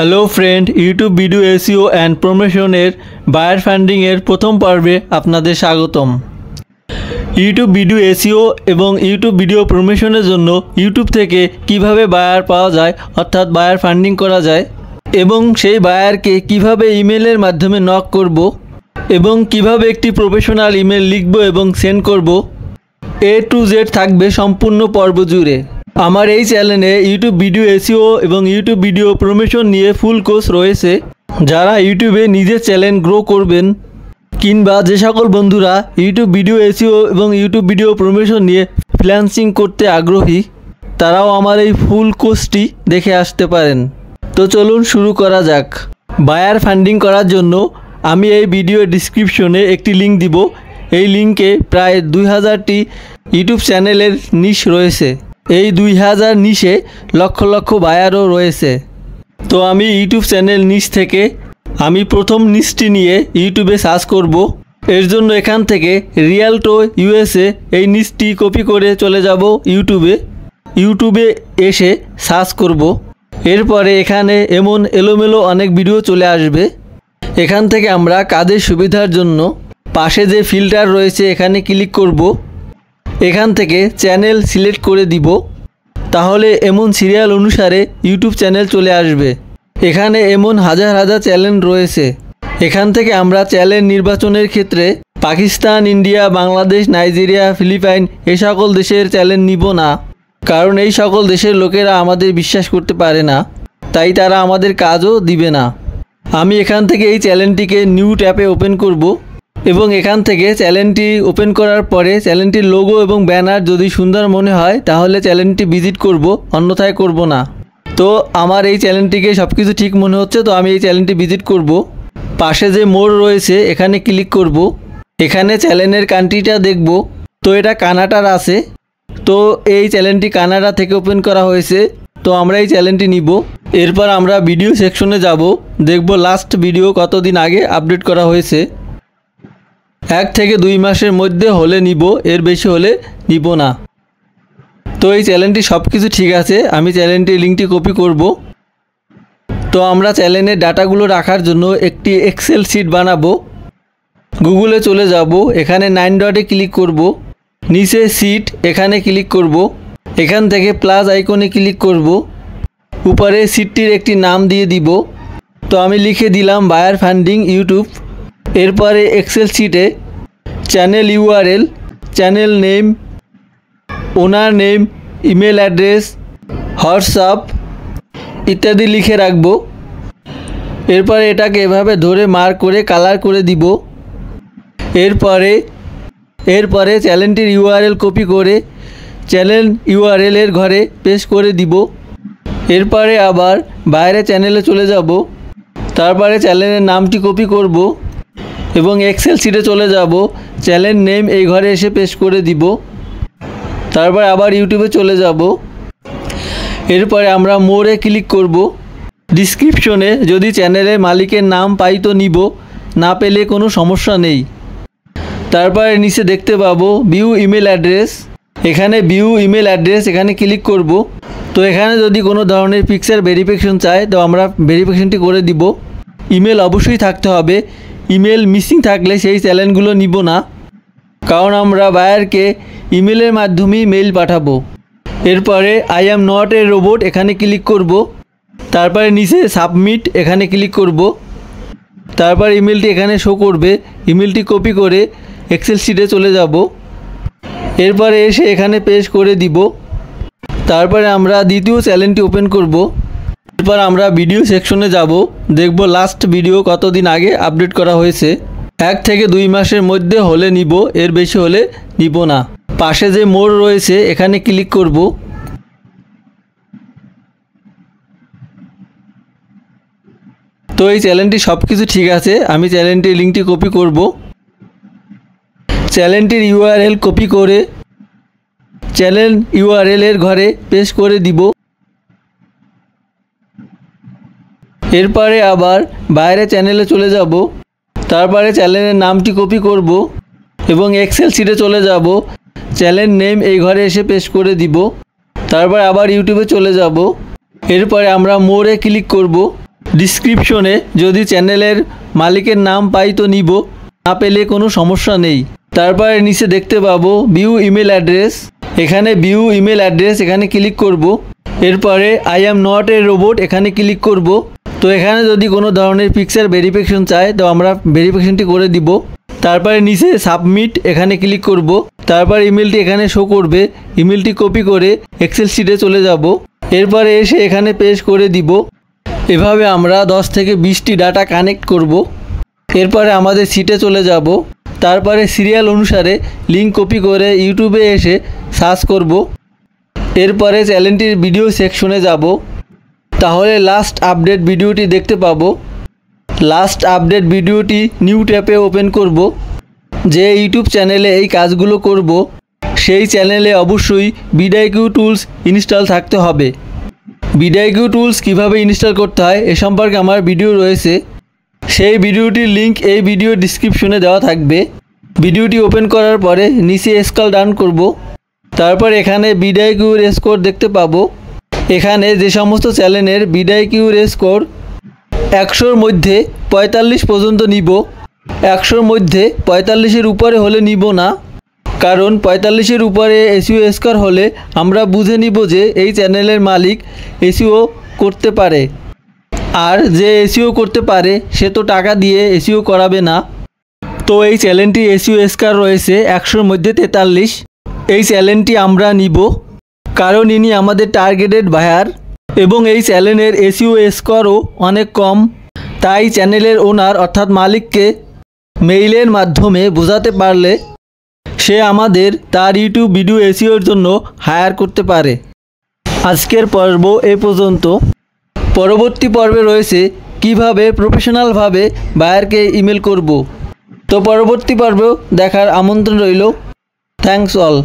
Hello friend YouTube video SEO and प्रमोशनेर बायर फांडिंगेर प्रथम पर्वे आपनादेर स्वागतम। यूट्यूब भिडियो एसईओ एवं यूट्यूब भिडियो प्रमोशनेर जोन्नो यूट्यूब थेके किभाबे बायर पाওয়া যায় अर्थात बायर फांडिंग करा जाए एवं सेई बायरके किभाबे इमेलेर माध्यमे नक करब एवं किभाबे एकटी प्रोफेशनल इमेल लिखब एवं सेंड करब ए टू जेड थाकबे सम्पूर्ण पर्व जुड़े। আমার এই চ্যানেলে ইউটিউব ভিডিও এসইও এবং ইউটিউব ভিডিও প্রমোশন নিয়ে ফুল কোর্স রয়েছে। যারা ইউটিউবে নিজের চ্যানেল গ্রো করবেন কিংবা যে সকল বন্ধুরা ইউটিউব ভিডিও এসইও এবং ইউটিউব ভিডিও প্রমোশন নিয়ে ফ্রিল্যান্সিং করতে আগ্রহী তারাও আমার এই ফুল কোর্সটি দেখে আসতে পারেন। তো চলুন শুরু করা যাক। বায়ার ফান্ডিং করার জন্য আমি এই ভিডিও ডেসক্রিপশনে একটি লিংক দিব। এই লিংকে প্রায় 2000টি ইউটিউব চ্যানেলের নিশ রয়েছে। এই 2000 নিশে লক্ষ লক্ষ বায়ারও রয়েছে। তো আমি ইউটিউব চ্যানেল নিশ থেকে আমি প্রথম নিশটি নিয়ে ইউটিউবে সার্চ করব। এর জন্য এখান থেকে রিয়ালটো ইউএসএ এই নিশটি কপি করে চলে যাব ইউটিউবে এসে সার্চ করব। এরপরে এখানে এমন এলোমেলো অনেক ভিডিও চলে আসবে। এখান থেকে আমরা কাজের সুবিধার জন্য পাশে যে ফিল্টার রয়েছে এখানে ক্লিক করব। এখান থেকে চ্যানেল সিলেক্ট করে দিব, তাহলে এমন সিরিয়াল অনুসারে ইউটিউব চ্যানেল চলে আসবে। এখানে এমন হাজার হাজার চ্যানেল রয়েছে। এখান থেকে আমরা চ্যানেল নির্বাচনের ক্ষেত্রে Pakistan, India, Bangladesh, Nigeria, Philippine এই সকল দেশের চ্যানেল নিব না, কারণ এই সকল দেশের লোকেরা আমাদের বিশ্বাস করতে পারে না, তাই তারা আমাদের কাজও দিবে না। আমি এখান থেকে এই চ্যানেলটিকে নিউ ট্যাবে ওপেন করব এবং এখান থেকে চ্যানেলটি ওপেন করার পরে চ্যানেলটির লোগো এবং ব্যানার যদি সুন্দর মনে হয় তাহলে চ্যানেলটি ভিজিট করব, অন্যথায় করব না। তো আমার এই চ্যানেলটিকে সব কিছু ঠিক মনে হচ্ছে, তো আমি এই চ্যানেলটি ভিজিট করব। পাশে যে মোড় রয়েছে এখানে ক্লিক করব। এখানে চ্যানেলের কান্ট্রিটা দেখব। তো এটা কানাডার আছে, তো এই চ্যানেলটি কানাডা থেকে ওপেন করা হয়েছে, তো আমরা এই চ্যানেলটি নিব। এরপর আমরা ভিডিও সেকশনে যাব, দেখব লাস্ট ভিডিও কতদিন আগে আপডেট করা হয়েছে। 1 থেকে 2 মাসের মধ্যে হলে নিব, এর বেশি হলে নিব না। তো এই চ্যানেলটি সব কিছু ঠিক আছে, আমি চ্যানেলটির লিঙ্কটি কপি করব। তো আমরা চ্যানেলের ডাটাগুলো রাখার জন্য একটি এক্সেল শিট বানাবো। গুগলে চলে যাব, এখানে 9 ডটে ক্লিক করব, নিচে শিট এখানে ক্লিক করব, এখান থেকে প্লাস আইকনে ক্লিক করব, উপরে শিটটির একটি নাম দিয়ে দিব। তো আমি লিখে দিলাম বায়ার ফান্ডিং ইউটিউব। এরপরে এক্সেল শিটে চ্যানেল ইউআরএল, চ্যানেল নেম, ওনার নেম, ইমেল অ্যাড্রেস, হোয়াটসঅ্যাপ ইত্যাদি লিখে রাখব। এরপরে এটাকে এভাবে ধরে মার্ক করে কালার করে দিব। এরপরে চ্যানেলটির ইউআরএল কপি করে চ্যানেল ইউআরএলের ঘরে পেস্ট করে দিব। এরপরে আবার বাইরে চ্যানেলে চলে যাব, তারপরে চ্যানেলের নামটি কপি করব এবং এক্সেল শিটে চলে যাব, চ্যানেল নেম এই ঘরে এসে পেস্ট করে দিব। তারপর আবার ইউটিউবে চলে যাব। এরপরে আমরা মোরে ক্লিক করব। ডিসক্রিপশনে যদি চ্যানেলের মালিকের নাম পাই তো নিব, না পেলে কোনো সমস্যা নেই। তারপরে নিচে দেখতে পাবো ভিউ ইমেল অ্যাড্রেস, এখানে ভিউ ইমেল অ্যাড্রেস এখানে ক্লিক করব। তো এখানে যদি কোনো ধরনের পিকচার ভেরিফিকেশন চায় তো আমরা ভেরিফিকেশনটি করে দিব। ইমেল অবশ্যই থাকতে হবে, ইমেল মিসিং থাকলে সেই চ্যানেলগুলো নিব না, কারণ আমরা বায়ারকে ইমেলের মাধ্যমেই মেইল পাঠাবো। এরপরে I am not a robot এখানে ক্লিক করব। তারপরে নিচে সাবমিট এখানে ক্লিক করব। তারপর ইমেলটি এখানে শো করবে, ইমেলটি কপি করে এক্সেল শিটে চলে যাব। এরপরে এসে এখানে পেস্ট করে দিব। তারপরে আমরা দ্বিতীয় চ্যানেলটি ওপেন করব। এরপর আমরা ভিডিও সেকশনে যাব, দেখব লাস্ট ভিডিও কতদিন আগে আপডেট করা হয়েছে। 1 থেকে 2 মাসের মধ্যে হলে নিব, এর বেশি হলে নিব না। পাশে যে মোড় রয়েছে এখানে ক্লিক করব। তো এই চ্যানেলটি সব কিছু ঠিক আছে, আমি চ্যানেলটির লিঙ্কটি কপি করব। চ্যানেলটির ইউআরএল কপি করে চ্যানেল ইউআরএল এর ঘরে পেস্ট করে দিব। এরপরে আবার বাইরে চ্যানেলে চলে যাব, তারপরে চ্যানেলের নামটি কপি করব এবং এক্সেল শিটে চলে যাব, চ্যানেল নেম এই ঘরে এসে পেস্ট করে দিব। তারপর আবার ইউটিউবে চলে যাব। এরপরে আমরা মোরে ক্লিক করব। ডিসক্রিপশনে যদি চ্যানেলের মালিকের নাম পাই তো নিব, না পেলে কোনো সমস্যা নেই। তারপরে নিচে দেখতে পাবো ভিউ ইমেল অ্যাড্রেস, এখানে ভিউ ইমেল অ্যাড্রেস এখানে ক্লিক করব। এরপরে I am not a robot এখানে ক্লিক করব। তো এখানে যদি কোনো ধরনের পিকচার ভেরিফিকেশন চায় তো আমরা ভেরিফিকেশনটি করে দিব। তারপরে নিচে সাবমিট এখানে ক্লিক করব। তারপর ইমেলটি এখানে শো করবে, ইমেলটি কপি করে এক্সেল শিটে চলে যাব। এরপরে এসে এখানে পেস্ট করে দিব। এভাবে আমরা 10 থেকে 20টি ডাটা কানেক্ট করব। এরপরে আমাদের শিটে চলে যাব। তারপরে সিরিয়াল অনুসারে লিঙ্ক কপি করে ইউটিউবে এসে সার্চ করব। এরপরে চ্যানেলটির ভিডিও সেকশনে যাব। তাহলে লাস্ট আপডেট ভিডিওটি দেখতে পাবো। লাস্ট আপডেট ভিডিওটি নিউ ট্যাবে ওপেন করব। যে ইউটিউব চ্যানেলে এই কাজগুলো করব সেই চ্যানেলে অবশ্যই ভিডিকিউ টুলস ইনস্টল থাকতে হবে। ভিডিকিউ টুলস কিভাবে ইনস্টল করতে হয় এ সম্পর্কে আমার ভিডিও রয়েছে, সেই ভিডিওটির লিঙ্ক এই ভিডিও ডিসক্রিপশনে দেওয়া থাকবে। ভিডিওটি ওপেন করার পরে নিচে স্ক্রল ডাউন করব। তারপর এখানে ভিডিকিউ স্কোর দেখতে পাবো। এখানে যে সমস্ত চ্যানেলের ভিডিকিউ স্কোর 100-র মধ্যে 45 পর্যন্ত নিব। 100-র মধ্যে 45-এর উপরে হলে নিব না, কারণ 45-এর উপরে এসইও স্কোর হলে আমরা বুঝে নিব যে এই চ্যানেলের মালিক এসইও করতে পারে। আর যে এসইও করতে পারে সে তো টাকা দিয়ে এসইও করাবে না। তো এই চ্যানেলটি এসইও স্কোর রয়েছে 100-র মধ্যে 43। এই চ্যানেলটি আমরা নিব কারণ ইনি আমাদের টার্গেটেড বায়ার এবং এই চ্যানেলের এসইও স্কোরও অনেক কম। তাই চ্যানেলের ওনার অর্থাৎ মালিককে মেইলের মাধ্যমে বোঝাতে পারলে সে আমাদের তার ইউটিউব ভিডিও এসইওর জন্য হায়ার করতে পারে। আজকের পর্ব এ পর্যন্ত। পরবর্তী পর্বে রয়েছে কিভাবে প্রফেশনালভাবে বায়ারকে ইমেল করব। তো পরবর্তী পর্ব দেখার আমন্ত্রণ রইল। Thanks all.